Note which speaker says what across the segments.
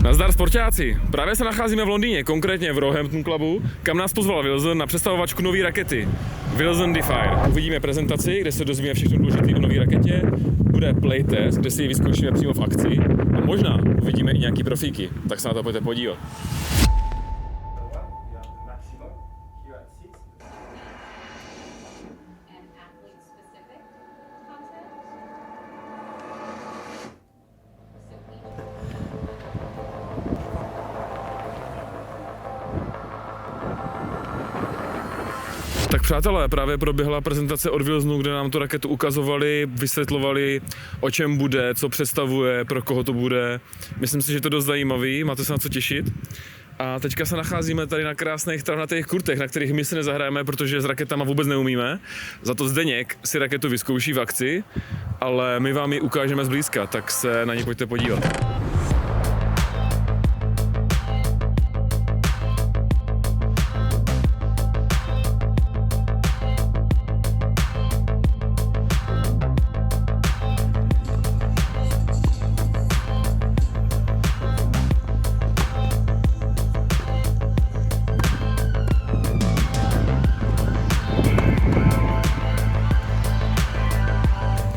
Speaker 1: Nazdar sportáci, právě se nacházíme v Londýně, konkrétně v Roehampton Clubu, kam nás pozval Wilson na představovačku nové rakety. Wilson Defyer. Uvidíme prezentaci, kde se dozvíme všechno důležité o nové raketě, bude playtest, kde si ji vyzkoušíme přímo v akci a možná uvidíme i nějaký profíky, tak se na to pojďte podívat. Tak přátelé, právě proběhla prezentace od Wilsonu, kde nám tu raketu ukazovali, vysvětlovali, o čem bude, co představuje, pro koho to bude. Myslím si, že to je dost zajímavý, máte se na co těšit. A teďka se nacházíme tady na krásných travnatých kurtech, na kterých my si nezahrajeme, protože s raketama vůbec neumíme. Za to Zdeněk si raketu vyzkouší v akci, ale my vám ji ukážeme zblízka, tak se na ní pojďte podívat.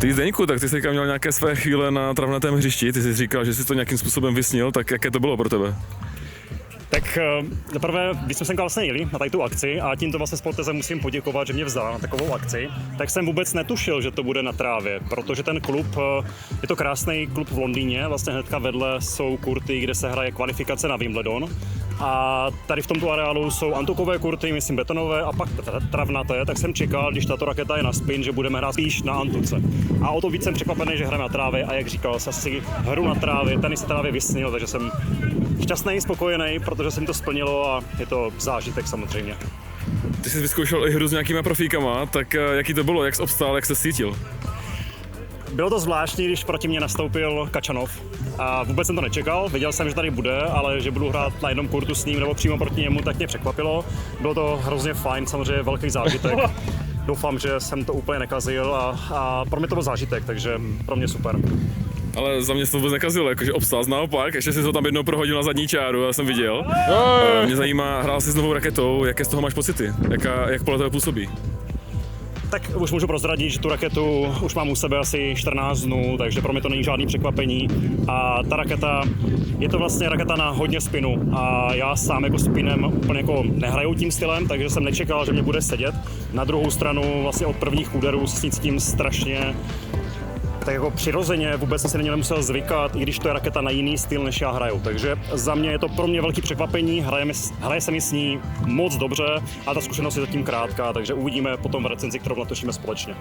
Speaker 1: Ty Zdeňku, tak ty jsi měl nějaké své chvíle na travnatém hřišti, ty jsi říkal, že jsi to nějakým způsobem vysnil, tak jaké to bylo pro tebe?
Speaker 2: Tak zaprvé, když jsme sem vlastně jeli na tady tu akci a tímto vlastně sporteze musím poděkovat, že mě vzal na takovou akci, tak jsem vůbec netušil, že to bude na trávě, protože ten klub, je to krásný klub v Londýně, vlastně hnedka vedle jsou kurty, kde se hraje kvalifikace na Wimbledon. A tady v tomto areálu jsou antukové kurty, myslím betonové a pak travnaté, tak jsem čekal, když tato raketa je na spin, že budeme hrát spíš na antuce. A o to víc jsem překvapený, že hrajeme na trávě a jak říkal, jsem si hru na trávě, ten se trávě vysnil, takže jsem šťastný, spokojený, protože se mi to splnilo a je to zážitek samozřejmě.
Speaker 1: Ty jsi vyzkoušel i hru s nějakýma profíkama, tak jaký to bylo, jak jsi obstál, jak jsi cítil?
Speaker 2: Bylo to zvláštní, když proti mě nastoupil Khachanov a vůbec jsem to nečekal, věděl jsem, že tady bude, ale že budu hrát na jednom kurtu s ním nebo přímo proti němu, tak mě překvapilo. Bylo to hrozně fajn, samozřejmě velký zážitek. Doufám, že jsem to úplně nekazil a pro mě to byl zážitek, takže pro mě super.
Speaker 1: Ale za mě to vůbec nekazilo, jakože obstál naopak, ještě si to tam jednou prohodil na zadní čáru, já jsem viděl. Mě zajímá, hrál jsi s novou raketou, jaké z toho máš pocity, jak podle toho působí?
Speaker 2: Tak už můžu prozradit, že tu raketu už mám u sebe asi 14 dnů, takže pro mě to není žádný překvapení. A ta raketa, je to vlastně raketa na hodně spinu a já sám jako spinem úplně jako nehraju tím stylem, takže jsem nečekal, že mě bude sedět. Na druhou stranu vlastně od prvních úderů s tím strašně tak jako přirozeně, vůbec jsem si na ně nemusel zvykat, i když to je raketa na jiný styl, než já hraju. Takže za mě je to pro mě velký překvapení, hraje se mi s ní moc dobře a ta zkušenost je zatím krátká, takže uvidíme potom v recenzi, kterou natočíme společně.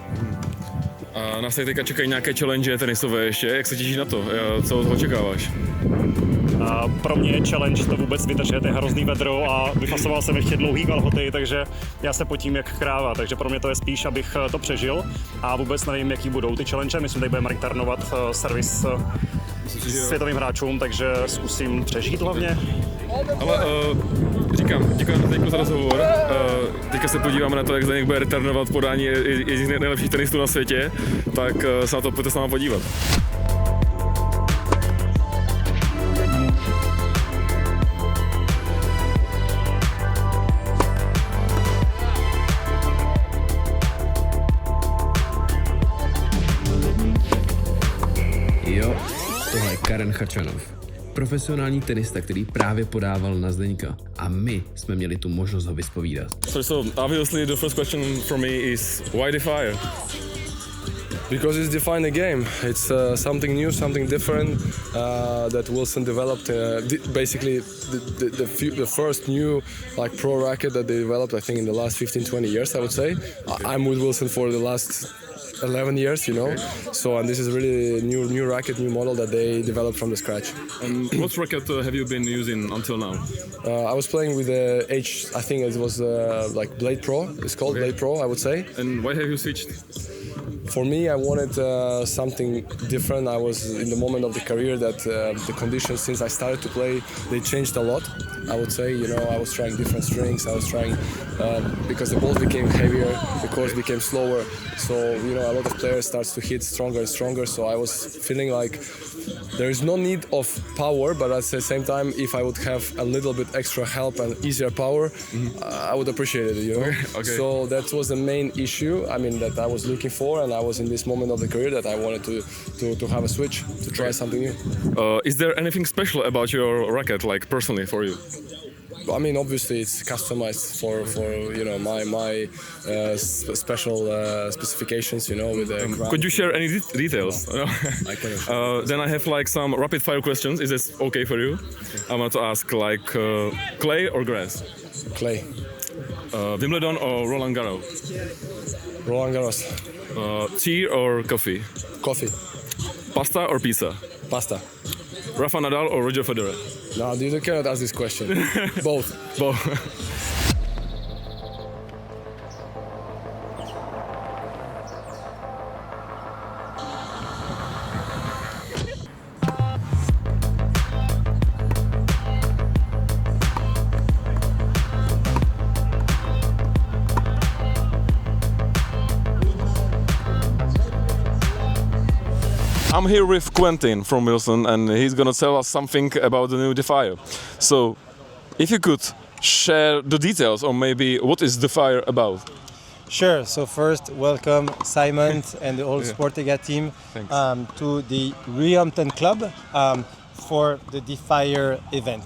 Speaker 1: A nás teďka čekají nějaké challenge tenisové ještě, jak se těšíš na to? Co očekáváš?
Speaker 2: A pro mě je challenge to vůbec vydržet, je hrozný vedro a vyfasoval jsem ještě dlouhý kalhoty, takže já se potím jak kráva, takže pro mě to je spíš, abych to přežil a vůbec nevím, jaký budou ty challenge, myslím, že budeme returnovat servis světovým hráčům, takže zkusím přežít hlavně.
Speaker 1: Ale říkám, děkujeme Zdeňku za rozhovor, teďka se podíváme na to, jak Zdeněk bude returnovat podání jedných nejlepších tenistů na světě, tak se na to pojďte s náma podívat.
Speaker 3: Tohle je Karen Khachanov, profesionální tenista, který právě podával na Zdeňka. A my jsme měli tu možnost ho vyspovídat.
Speaker 1: So obviously the first question for me is why Defyer?
Speaker 4: Because it's defined a game. It's something new, something different that Wilson developed. Basically, the first new like pro racket that they developed, I think, in the last 15-20 years, I would say. I'm with Wilson for the last 11 years, you know. So, and this is really a new racket, new model that they developed from the scratch.
Speaker 1: And what racket have you been using until now?
Speaker 4: I was playing with the I think it was like Blade Pro. It's called Blade Pro, I would say.
Speaker 1: And why have you switched?
Speaker 4: For me, I wanted something different. I was in the moment of the career that the conditions since I started to play, they changed a lot. I would say, I was trying different strings. I was trying because the balls became heavier, the course became slower. So a lot of players starts to hit stronger and stronger. So I was feeling like there is no need of power, but at the same time, if I would have a little bit extra help and easier power, I would appreciate it.
Speaker 1: Okay.
Speaker 4: So that was the main issue. I mean, that I was looking for, and I was in this moment of the career that I wanted to have a switch, to try something new.
Speaker 1: Is there anything special about your racket, like personally for you?
Speaker 4: I mean, obviously, it's customized for my special specifications. With the ground.
Speaker 1: Could you share any details?
Speaker 4: No. I cannot.
Speaker 1: Then I have like some rapid fire questions. Is this okay for you? I want to ask like clay or grass?
Speaker 4: Clay.
Speaker 1: Wimbledon or Roland Garros?
Speaker 4: Roland Garros.
Speaker 1: Tea or coffee?
Speaker 4: Coffee.
Speaker 1: Pasta or pizza?
Speaker 4: Pasta.
Speaker 1: Rafa Nadal or Roger Federer?
Speaker 4: No, you cannot ask this question. Both.
Speaker 1: I'm here with Quentin from Wilson, and he's gonna tell us something about the new Defyer. So, if you could share the details, or maybe what is Defyer about?
Speaker 5: Sure. So first, welcome Simon and the whole Sportiga team to the Roehampton Club for the Defyer event.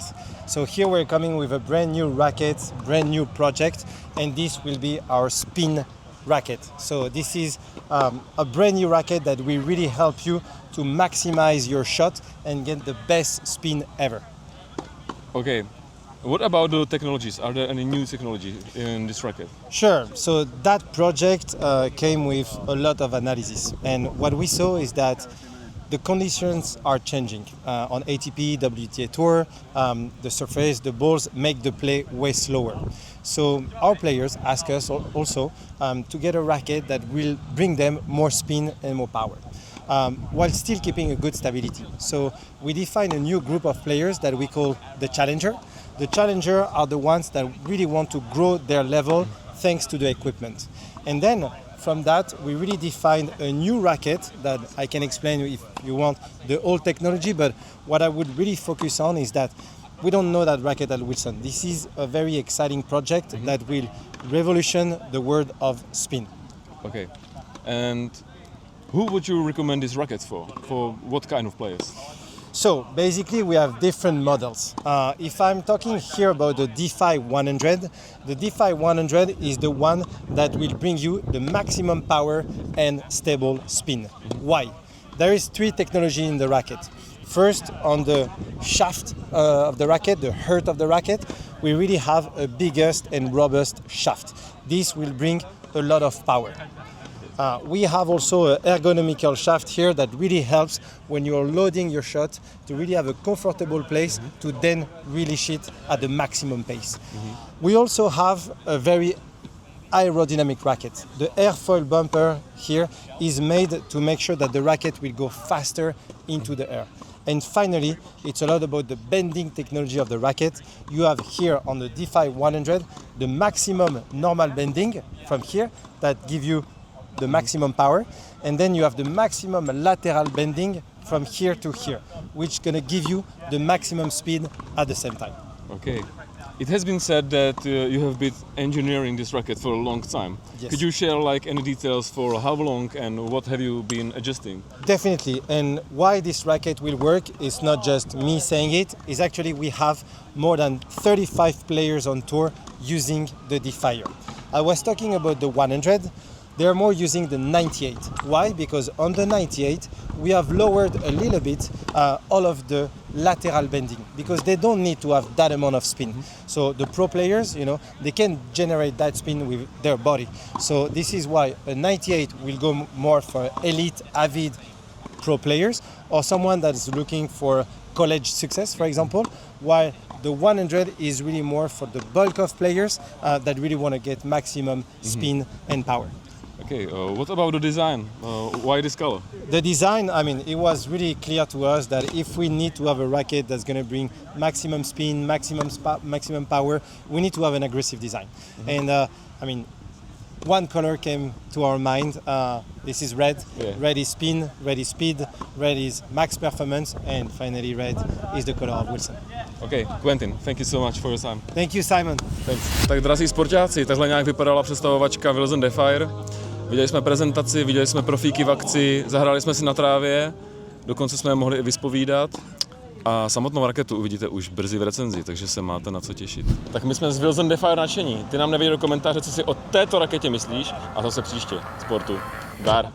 Speaker 5: So here we're coming with a brand new racket, brand new project, and this will be our spin racket. So this is a brand new racket that will really help you to maximize your shot and get the best spin ever.
Speaker 1: Okay. What about the technologies? Are there any new technology in this racket?
Speaker 5: Sure. So that project came with a lot of analysis, and what we saw is that the conditions are changing on ATP, WTA Tour. The surface, the balls make the play way slower. So our players ask us also to get a racket that will bring them more spin and more power, while still keeping a good stability. So we define a new group of players that we call the challenger. The challenger are the ones that really want to grow their level thanks to the equipment. And then from that, we really defined a new racket that I can explain if you want the old technology, but what I would really focus on is that we don't know that racket at Wilson. This is a very exciting project that will revolution the world of spin.
Speaker 1: Okay. And who would you recommend this racket for? For what kind of players?
Speaker 5: So basically we have different models. If I'm talking here about the Defy 100, the Defy 100 is the one that will bring you the maximum power and stable spin. Why? There is three technology in the racket. First, on the shaft of the racket, the heart of the racket, we really have a biggest and robust shaft. This will bring a lot of power. We have also an ergonomical shaft here that really helps when you're loading your shot to really have a comfortable place to then release it at the maximum pace. We also have a very aerodynamic racket. The airfoil bumper here is made to make sure that the racket will go faster into the air. And finally, it's a lot about the bending technology of the racket. You have here on the Defy 100 the maximum normal bending from here that give you the maximum power, and then you have the maximum lateral bending from here to here, which gonna give you the maximum speed at the same time.
Speaker 1: Okay. It has been said that you have been engineering this racket for a long time.
Speaker 5: Yes.
Speaker 1: Could you share like any details for how long and what have you been adjusting?
Speaker 5: Definitely, and why this racket will work is not just me saying it, is actually we have more than 35 players on tour using the Defyer. I was talking about the 100, they're more using the 98. Why? Because on the 98, we have lowered a little bit all of the lateral bending because they don't need to have that amount of spin. So the pro players, they can generate that spin with their body. So this is why a 98 will go more for elite, avid pro players or someone that is looking for college success, for example, while the 100 is really more for the bulk of players that really want to get maximum spin and power.
Speaker 1: Okay, what about the design? Why this color?
Speaker 5: The design, I mean, it was really clear to us that if we need to have a racket that's going to bring maximum spin, maximum power, we need to have an aggressive design. And I mean, one color came to our mind. This is red.
Speaker 1: Yeah.
Speaker 5: Red is spin, red is speed, red is max performance, and finally red is the color of Wilson.
Speaker 1: Okay, Quentin, thank you so much for your time.
Speaker 5: Thank you, Simon.
Speaker 1: Thanks. Tak drazí sportáci, takhle nějak vypadala představovačka Defyer. Viděli jsme prezentaci, viděli jsme profíky v akci, zahráli jsme si na trávě, dokonce jsme je mohli i vyspovídat. A samotnou raketu uvidíte už brzy v recenzi, takže se máte na co těšit. Tak my jsme z Defyer nadšení. Ty nám nevěděli do komentáře, co si o této raketě myslíš, a zase příště. Sportu. Dar.